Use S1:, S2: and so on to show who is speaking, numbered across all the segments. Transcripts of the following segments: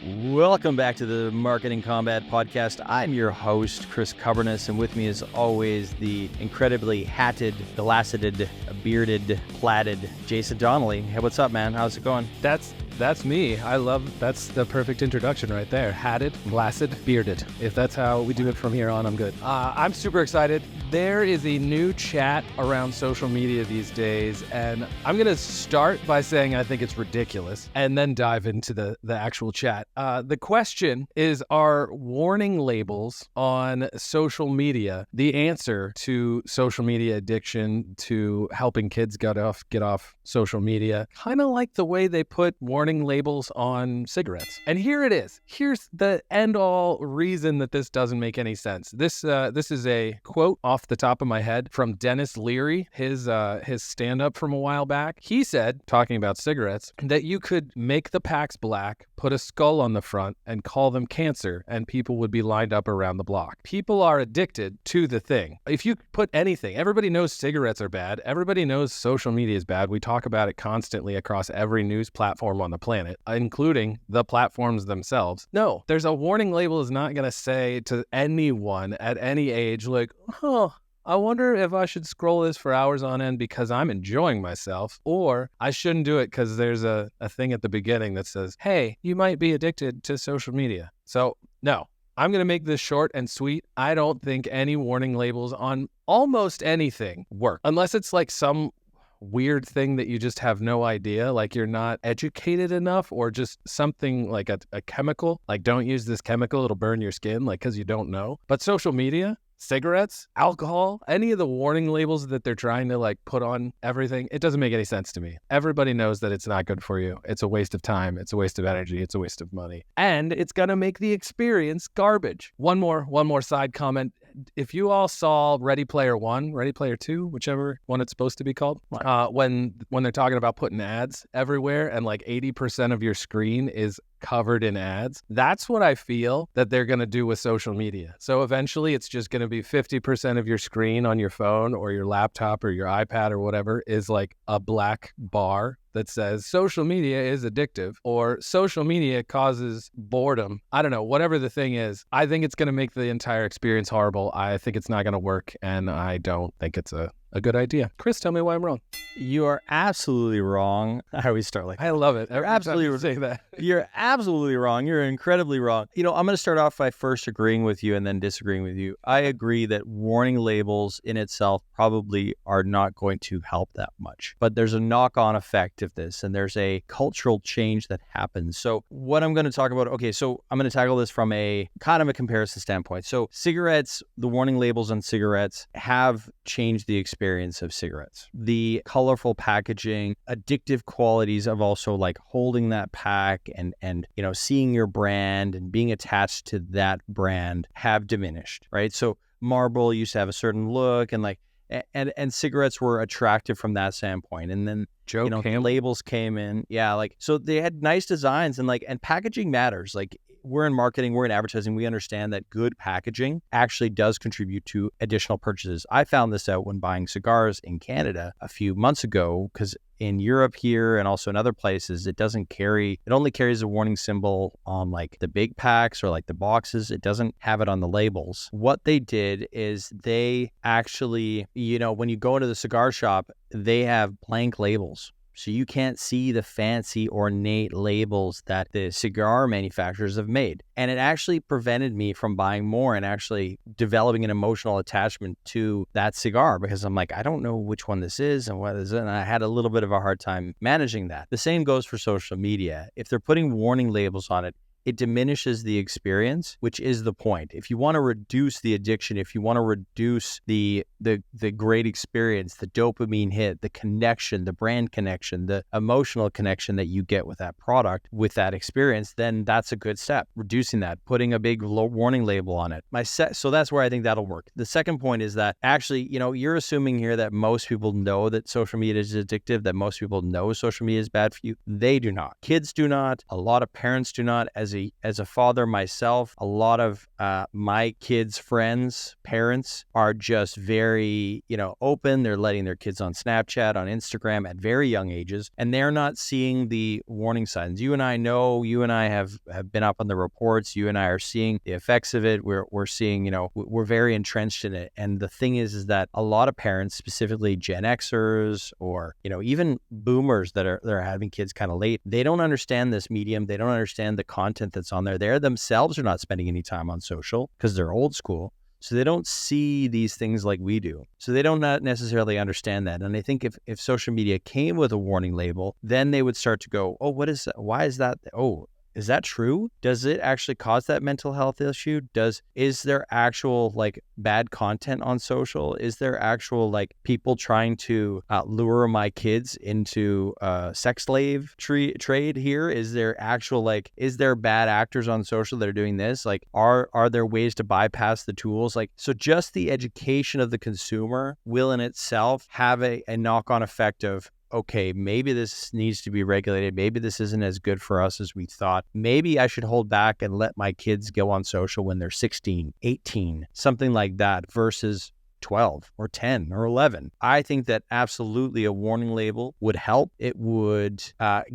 S1: Welcome back to the Marketing Combat Podcast. I'm your host, Chris Cuberness, and with me as always, the incredibly hatted, glasseted, bearded, plaited Jason Donnelly. Hey, what's up, man? How's it going?
S2: That's me. That's the perfect introduction right there. Hatted, glassed, bearded. If that's how we do it from here on, I'm good. I'm super excited. There is a new chat around social media these days, and I'm going to start by saying I think it's ridiculous, and then dive into the actual chat. The question is, are warning labels on social media the answer to social media addiction, to helping kids get off social media? Kind of like the way they put warning labels on cigarettes. And here it is. Here's the end-all reason that this doesn't make any sense. This is a quote off the top of my head from Dennis Leary, his stand-up from a while back. He said, talking about cigarettes, that you could make the packs black, put a skull on the front, and call them cancer, and people would be lined up around the block. People are addicted to the thing. If you put anything, everybody knows cigarettes are bad. Everybody knows social media is bad. We talk about it constantly across every news platform on the planet, including the platforms themselves. No, there's a warning label is not going to say to anyone at any age, like, I wonder if I should scroll this for hours on end because I'm enjoying myself, or I shouldn't do it because there's a thing at the beginning that says, hey, you might be addicted to social media. So no, I'm going to make this short and sweet. I don't think any warning labels on almost anything work, unless it's like some weird thing that you just have no idea, like you're not educated enough, or just something like a chemical, like don't use this chemical, it'll burn your skin, like because you don't know. But social media, cigarettes, alcohol, any of the warning labels that they're trying to like put on everything, it doesn't make any sense to me. Everybody knows that it's not good for you. It's a waste of time. It's a waste of energy. It's a waste of money. And it's going to make the experience garbage. One more side comment. If you all saw Ready Player One, Ready Player Two, whichever one it's supposed to be called, when they're talking about putting ads everywhere and like 80% of your screen is covered in ads, that's what I feel that they're going to do with social media. So eventually it's just going to be 50% of your screen on your phone or your laptop or your iPad or whatever is like a black bar that says social media is addictive or social media causes boredom. I don't know, whatever the thing is, I think it's going to make the entire experience horrible. I think it's not going to work, and I don't think it's a good idea. Chris, tell me why I'm wrong.
S1: You are absolutely wrong. I always start like,
S2: I love it.
S1: You're absolutely
S2: say that.
S1: You're absolutely wrong. You're incredibly wrong. I'm going to start off by first agreeing with you and then disagreeing with you. I agree that warning labels in itself probably are not going to help that much, but there's a knock-on effect of this, and there's a cultural change that happens. So what I'm going to talk about, so I'm going to tackle this from a kind of a comparison standpoint. So cigarettes, the warning labels on cigarettes have changed the experience of cigarettes. The colorful packaging, addictive qualities of also like holding that pack and seeing your brand and being attached to that brand have diminished, right? So Marlboro used to have a certain look, and like and cigarettes were attractive from that standpoint. And then labels came in, so they had nice designs, and packaging matters. Like, we're in marketing, we're in advertising, we understand that good packaging actually does contribute to additional purchases. I found this out when buying cigars in Canada a few months ago, because in Europe here and also in other places, it only carries a warning symbol on like the big packs or like the boxes. It doesn't have it on the labels. What they did is they actually, when you go into the cigar shop, they have blank labels. So you can't see the fancy ornate labels that the cigar manufacturers have made. And it actually prevented me from buying more and actually developing an emotional attachment to that cigar, because I'm like, I don't know which one this is and what is it. And I had a little bit of a hard time managing that. The same goes for social media. If they're putting warning labels on it, it diminishes the experience, which is the point. If you want to reduce the addiction, if you want to reduce the great experience, the dopamine hit, the connection, the brand connection, the emotional connection that you get with that product, with that experience, then that's a good step. Reducing that, putting a big warning label on it. So that's where I think that'll work. The second point is that actually, you're assuming here that most people know that social media is addictive, that most people know social media is bad for you. They do not. Kids do not. A lot of parents do not. As as a father myself, a lot of my kids' friends, parents are just very, open. They're letting their kids on Snapchat, on Instagram at very young ages, and they're not seeing the warning signs. You and I know, you and I have been up on the reports. You and I are seeing the effects of it. We're seeing, we're very entrenched in it. And the thing is that a lot of parents, specifically Gen Xers or, even boomers that are having kids kind of late, they don't understand this medium. They don't understand the content that's on there. They themselves are not spending any time on social because they're old school. So they don't see these things like we do. So they don't not necessarily understand that. And I think if social media came with a warning label, then they would start to go, oh, what is that? Why is that? Oh, is that true? Does it actually cause that mental health issue? Is there actual bad content on social? Is there actual people trying to lure my kids into sex slave trade here? Is there actual is there bad actors on social that are doing this? Are there ways to bypass the tools? So just the education of the consumer will in itself have a knock-on effect of, okay, maybe this needs to be regulated. Maybe this isn't as good for us as we thought. Maybe I should hold back and let my kids go on social when they're 16, 18, something like that versus 12 or 10 or 11. I think that absolutely a warning label would help. It would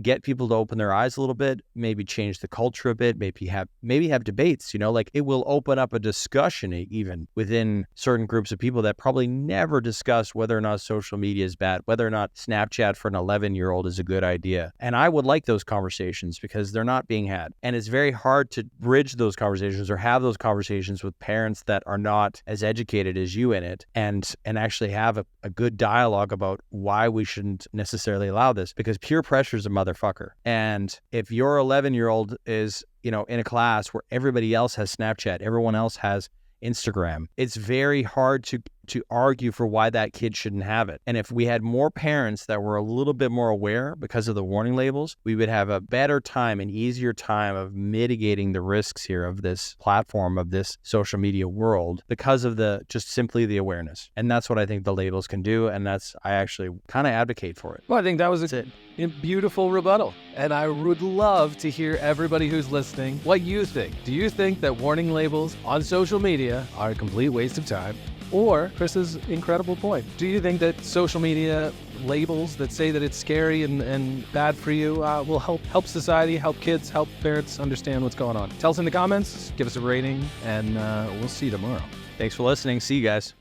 S1: get people to open their eyes a little bit, maybe change the culture a bit, maybe have debates, it will open up a discussion even within certain groups of people that probably never discuss whether or not social media is bad, whether or not Snapchat for an 11-year-old is a good idea. And I would like those conversations because they're not being had. And it's very hard to bridge those conversations or have those conversations with parents that are not as educated as you in it. And actually have a good dialogue about why we shouldn't necessarily allow this, because peer pressure is a motherfucker. And if your 11-year-old is, in a class where everybody else has Snapchat, everyone else has Instagram, it's very hard to argue for why that kid shouldn't have it. And if we had more parents that were a little bit more aware because of the warning labels, we would have a better time, an easier time of mitigating the risks here of this platform, of this social media world, because of just simply the awareness. And that's what I think the labels can do. And I actually kind of advocate for it.
S2: Well, I think that was a beautiful rebuttal. And I would love to hear everybody who's listening what you think. Do you think that warning labels on social media are a complete waste of time? Or Chris's incredible point, do you think that social media labels that say that it's scary and bad for you will help society, help kids, help parents understand what's going on? Tell us in the comments, give us a rating, and we'll see you tomorrow.
S1: Thanks for listening. See you guys.